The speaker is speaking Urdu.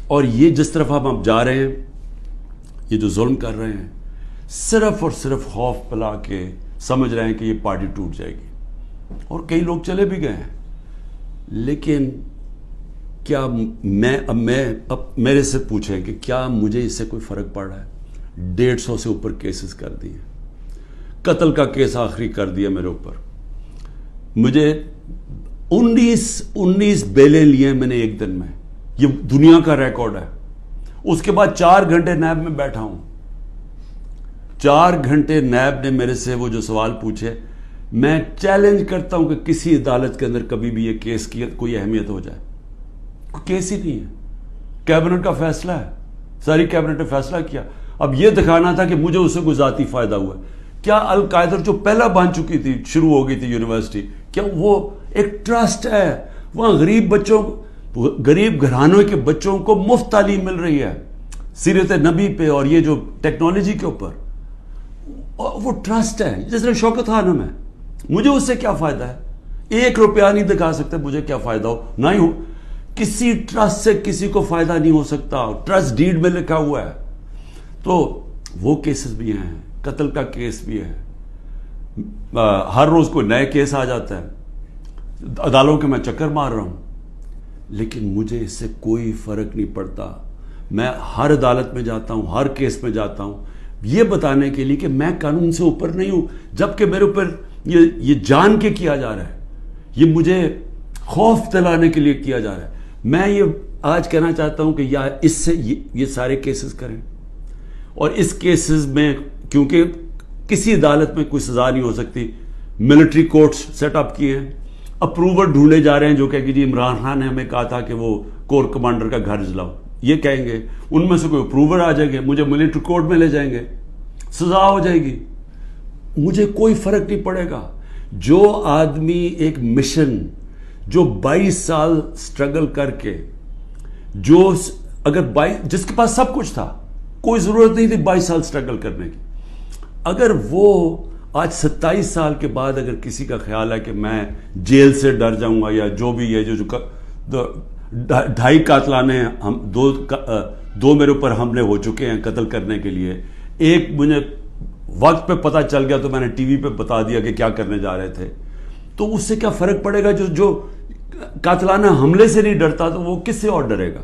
اور یہ جس طرف ہم جا رہے ہیں، یہ جو ظلم کر رہے ہیں، صرف اور صرف خوف پلا کے سمجھ رہے ہیں کہ یہ پارٹی ٹوٹ جائے گی، اور کئی لوگ چلے بھی گئے ہیں. لیکن کیا اب میرے سے پوچھیں کہ کیا مجھے اس سے کوئی فرق پڑ رہا ہے؟ 150 سے اوپر کیسز کر دیے، قتل کا کیس آخری کر دیا میرے اوپر. مجھے 19 بیلیں لیے میں نے ایک دن میں، یہ دنیا کا ریکارڈ ہے. اس کے بعد 4 گھنٹے نیب میں بیٹھا ہوں. 4 گھنٹے نیب نے میرے سے وہ جو سوال پوچھے، میں چیلنج کرتا ہوں کہ کسی عدالت کے اندر کبھی بھی یہ کیس کی کوئی اہمیت ہو جائے. کوئی کیس ہی نہیں ہے. کیبنٹ کا فیصلہ ہے، ساری کیبنٹ نے فیصلہ کیا. اب یہ دکھانا تھا کہ مجھے اس سے کوئی ذاتی فائدہ ہوا. کیا القاعدہ جو پہلا بن چکی تھی، شروع ہو گئی تھی یونیورسٹی، کیا وہ ایک ٹرسٹ ہے؟ وہاں غریب گھرانوں کے بچوں کو مفت تعلیم مل رہی ہے سیرت نبی پہ اور یہ جو ٹیکنالوجی کے اوپر. وہ ٹرسٹ ہے جس طرح شوکت خانم ہے. مجھے اس سے کیا فائدہ ہے؟ 1 روپیہ نہیں دکھا سکتے مجھے کیا فائدہ ہو. نہ ہی ہو کسی ٹرسٹ سے کسی کو فائدہ نہیں ہو سکتا. ٹرسٹ ڈیڈ میں لکھا ہوا ہے. تو وہ کیسز بھی ہیں، قتل کا کیس بھی ہے. ہر روز کوئی نئے کیس آ جاتا ہے. عدالتوں کے میں چکر مار رہا ہوں، لیکن مجھے اس سے کوئی فرق نہیں پڑتا. میں ہر عدالت میں جاتا ہوں، ہر کیس میں جاتا ہوں، یہ بتانے کے لیے کہ میں قانون سے اوپر نہیں ہوں. جبکہ میرے اوپر یہ جان کے کیا جا رہا ہے، یہ مجھے خوف دلانے کے لیے کیا جا رہا ہے. میں یہ آج کہنا چاہتا ہوں کہ یا اس سے یہ سارے کیسز کریں، اور اس کیسز میں کیونکہ کسی عدالت میں کوئی سزا نہیں ہو سکتی، ملٹری کورٹس سیٹ اپ کیے ہیں. اپروور ڈھونڈے جا رہے ہیں جو کہ جی عمران خان نے ہمیں کہا تھا کہ وہ کور کمانڈر کا گھر جلاؤ. یہ کہیں گے، ان میں سے کوئی اپروور آ جائیں گے، مجھے ملٹری کورٹ میں لے جائیں گے، سزا ہو جائے گی. مجھے کوئی فرق نہیں پڑے گا. جو آدمی ایک مشن، جو 22 سال سٹرگل کر کے، جو اگر جس کے پاس سب کچھ تھا، کوئی ضرورت نہیں تھی 22 سال سٹرگل کرنے کی، اگر وہ آج 27 سال کے بعد اگر کسی کا خیال ہے کہ میں جیل سے ڈر جاؤں گا، یا جو بھی ہے، جو 2.5 قاتلانے دو میرے اوپر حملے ہو چکے ہیں قتل کرنے کے لیے. ایک مجھے وقت پہ پتہ چل گیا تو میں نے ٹی وی پہ بتا دیا کہ کیا کرنے جا رہے تھے. تو اس سے کیا فرق پڑے گا؟ جو قاتلانہ حملے سے نہیں ڈرتا تو وہ کس سے اور ڈرے گا؟